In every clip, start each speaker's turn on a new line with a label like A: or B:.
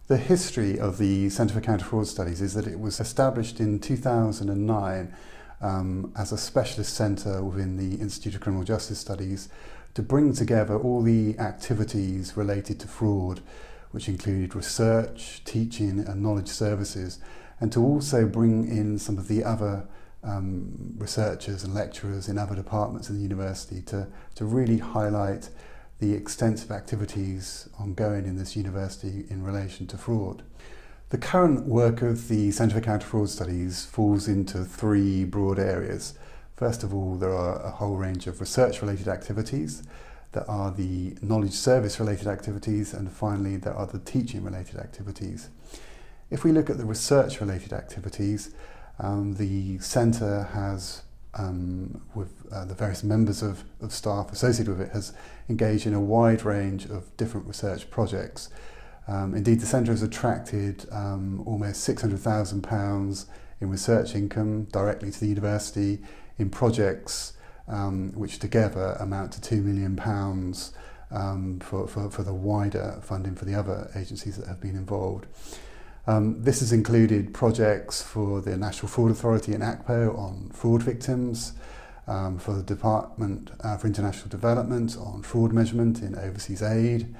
A: The history of the Centre for Counter-Fraud Studies is that it was established in 2009 as a specialist centre within the Institute of Criminal Justice Studies to bring together all the activities related to fraud, which included research, teaching and knowledge services, and to also bring in some of the other researchers and lecturers in other departments of the university to really highlight the extensive activities ongoing in this university in relation to fraud. The current work of the Centre for Counter-Fraud Studies falls into three broad areas. First of all, there are a whole range of research-related activities. There are the knowledge service-related activities, and finally there are the teaching-related activities. If we look at the research-related activities, the Centre has, with the various members of staff associated with it, has engaged in a wide range of different research projects. Indeed, the Centre has attracted almost £600,000 in research income directly to the university in projects which together amount to £2 million for the wider funding for the other agencies that have been involved. This has included projects for the National Fraud Authority and ACPO on fraud victims, for the Department for International Development on fraud measurement in overseas aid,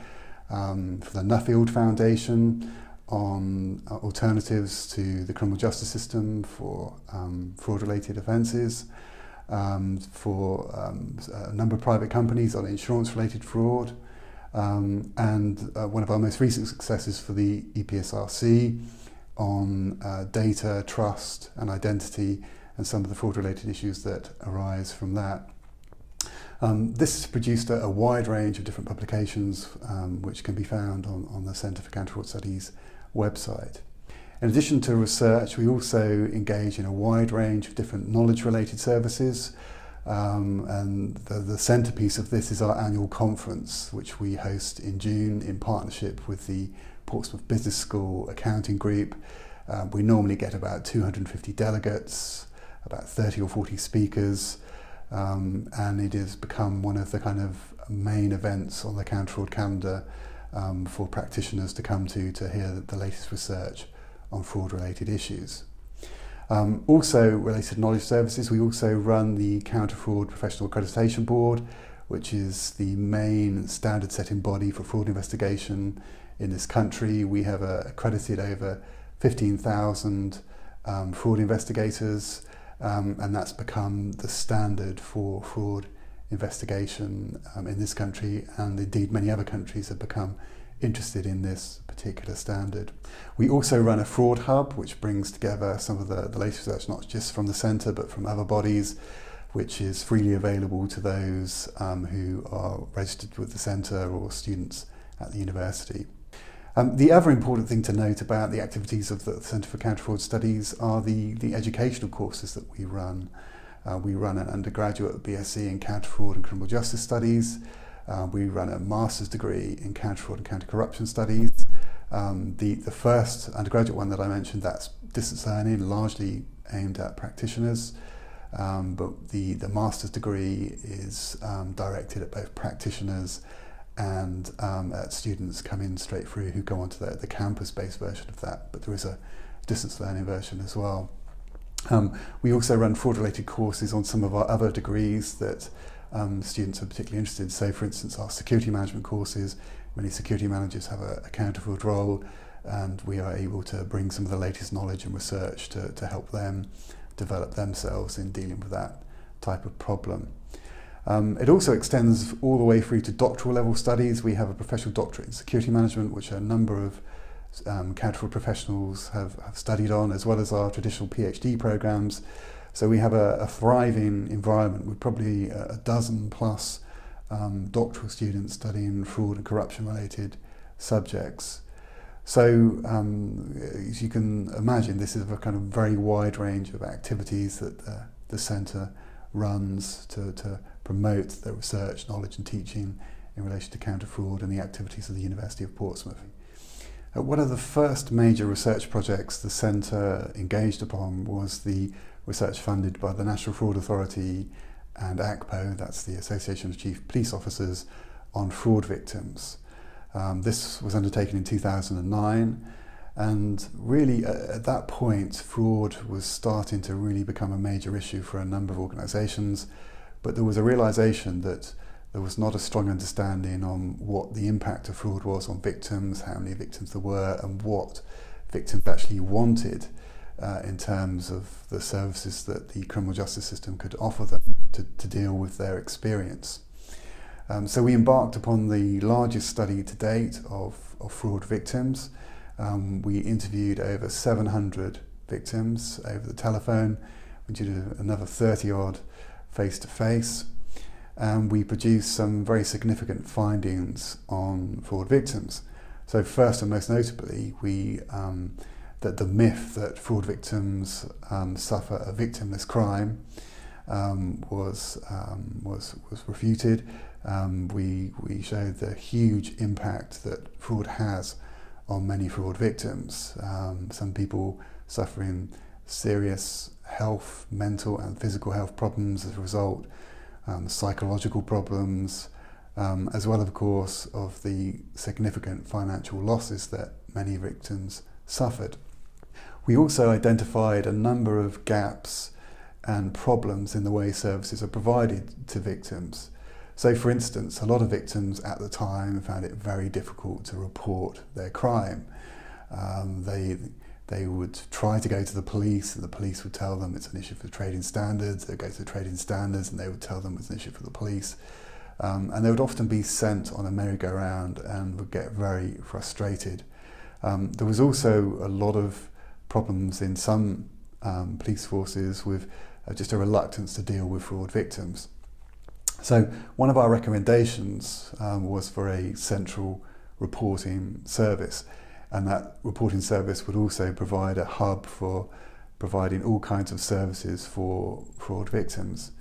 A: for the Nuffield Foundation on alternatives to the criminal justice system for fraud-related offences, for a number of private companies on insurance-related fraud, and one of our most recent successes for the EPSRC on data, trust and identity and some of the fraud-related issues that arise from that. This has produced a wide range of different publications which can be found on the Centre for Counter-Fraud Studies website. In addition to research, we also engage in a wide range of different knowledge-related services. And the centrepiece of this is our annual conference, which we host in June in partnership with the Portsmouth Business School Accounting Group. We normally get about 250 delegates, about 30 or 40 speakers, and it has become one of the kind of main events on the counter-fraud calendar for practitioners to come to hear the latest research on fraud-related issues. Also related to knowledge services, we also run the Counter-Fraud Professional Accreditation Board, which is the main standard setting body for fraud investigation in this country. We have accredited over 15,000 fraud investigators, and that's become the standard for fraud investigation in this country, and indeed many other countries have become interested in this particular standard. We also run a fraud hub which brings together some of the latest research, not just from the Centre but from other bodies, which is freely available to those who are registered with the Centre or students at the university. The other important thing to note about the activities of the Centre for Counter-Fraud Studies are the educational courses that we run. We run an undergraduate BSc in Counter-Fraud and Criminal Justice Studies. We run a master's degree in Counter-Fraud and Counter-Corruption Studies. The first undergraduate one that I mentioned, that's distance learning, largely aimed at practitioners, but the master's degree is directed at both practitioners and at students coming straight through who go onto the campus-based version of that, but there is a distance learning version as well. We also run fraud-related courses on some of our other degrees that students are particularly interested in. So for instance, our security management courses, many security managers have a counter-fraud role, and we are able to bring some of the latest knowledge and research to help them develop themselves in dealing with that type of problem. It also extends all the way through to doctoral level studies. We have a professional doctorate in security management, which a number of counter-fraud professionals have studied on, as well as our traditional PhD programs. So we have a thriving environment with probably a dozen plus doctoral students studying fraud and corruption related subjects. So as you can imagine, this is a kind of very wide range of activities that the Centre runs to promote the research, knowledge and teaching in relation to counter-fraud and the activities of the University of Portsmouth. One of the first major research projects the Centre engaged upon was the research funded by the National Fraud Authority and ACPO, that's the Association of Chief Police Officers, on fraud victims. This was undertaken in 2009, and really at that point fraud was starting to really become a major issue for a number of organisations, but there was a realisation that there was not a strong understanding on what the impact of fraud was on victims, how many victims there were, and what victims actually wanted in terms of the services that the criminal justice system could offer them to deal with their experience. So we embarked upon the largest study to date of fraud victims. We interviewed over 700 victims over the telephone. We did another 30 odd face-to-face. And we produced some very significant findings on fraud victims. So first and most notably, that the myth that fraud victims suffer a victimless crime was refuted. We showed the huge impact that fraud has on many fraud victims. Some people suffering serious health, mental and physical health problems as a result, psychological problems, as well, of course, of the significant financial losses that many victims suffered. We also identified a number of gaps and problems in the way services are provided to victims. So, for instance, a lot of victims at the time found it very difficult to report their crime. They would try to go to the police, and the police would tell them it's an issue for trading standards. They'd go to the trading standards and they would tell them it's an issue for the police. And they would often be sent on a merry-go-round and would get very frustrated. There was also a lot of problems in some police forces with just a reluctance to deal with fraud victims. So one of our recommendations was for a central reporting service. And that reporting service would also provide a hub for providing all kinds of services for fraud victims.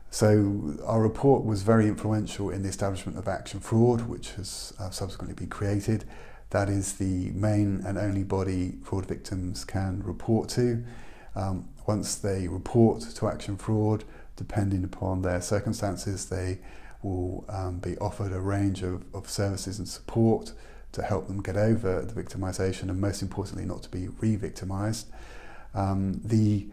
A: So our report was very influential in the establishment of Action Fraud, which has subsequently been created. That is the main and only body fraud victims can report to. Once they report to Action Fraud, depending upon their circumstances, they will be offered a range of services and support to help them get over the victimisation and, most importantly, not to be re-victimised. The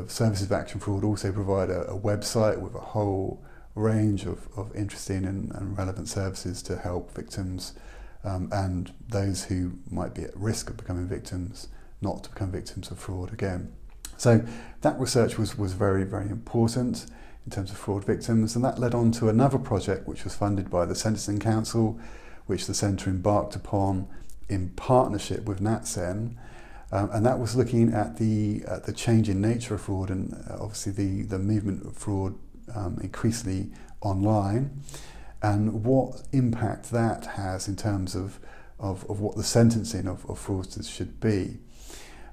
A: services of Action Fraud also provide a website with a whole range of interesting and relevant services to help victims and those who might be at risk of becoming victims not to become victims of fraud again. So that research was very, very important in terms of fraud victims, and that led on to another project which was funded by the Sentencing Council, which the Centre embarked upon in partnership with NatSen, and that was looking at the changing nature of fraud and obviously the movement of fraud increasingly online, and what impact that has in terms of what the sentencing of fraudsters should be.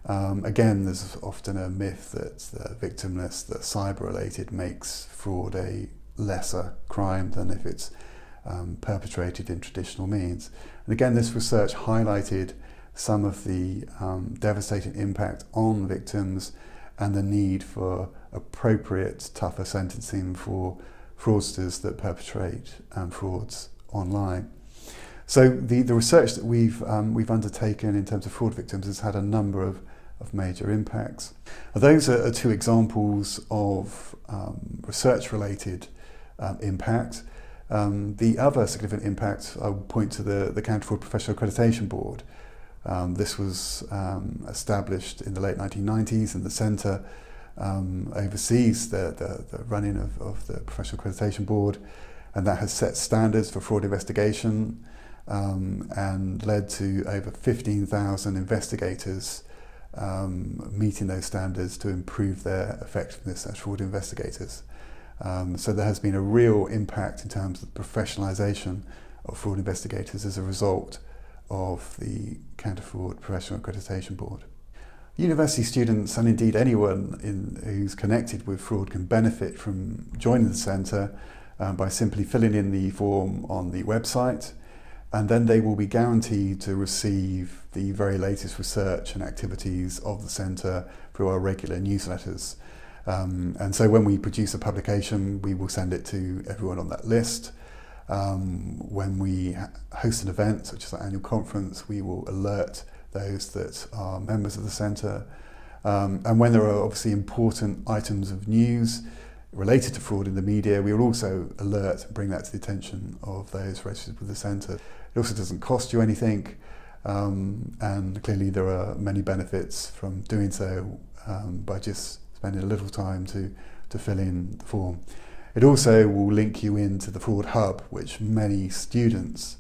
A: Again, there's often a myth that victimless, that cyber-related makes fraud a lesser crime than if it's perpetrated in traditional means. And again, this research highlighted some of the devastating impact on victims and the need for appropriate, tougher sentencing for fraudsters that perpetrate frauds online. So the research that we've undertaken in terms of fraud victims has had a number of major impacts. Those are two examples of research-related impact. The other significant impact, I would point to the Counter-Fraud Professional Accreditation Board. This was established in the late 1990s, and the Centre oversees the running of the Professional Accreditation Board, and that has set standards for fraud investigation and led to over 15,000 investigators meeting those standards to improve their effectiveness as fraud investigators. So there has been a real impact in terms of the professionalisation of fraud investigators as a result of the Counter-Fraud Professional Accreditation Board. University students, and indeed anyone who's connected with fraud, can benefit from joining the Centre by simply filling in the form on the website, and then they will be guaranteed to receive the very latest research and activities of the Centre through our regular newsletters. And so when we produce a publication, we will send it to everyone on that list. When we host an event, such as our annual conference, we will alert those that are members of the centre. And when there are obviously important items of news related to fraud in the media, we will also alert and bring that to the attention of those registered with the centre. It also doesn't cost you anything, and clearly there are many benefits from doing so by just spending a little time to fill in the form. It also will link you into the Fraud Hub, which many students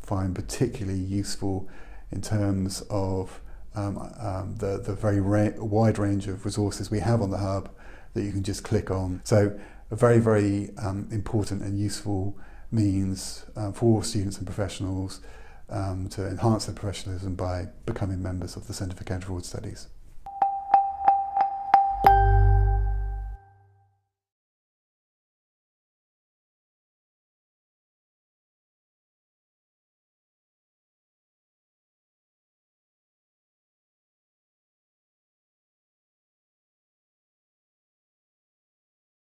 A: find particularly useful in terms of the very wide range of resources we have on the Hub that you can just click on. So a very, very important and useful means for students and professionals to enhance their professionalism by becoming members of the Centre for Counter Fraud Studies.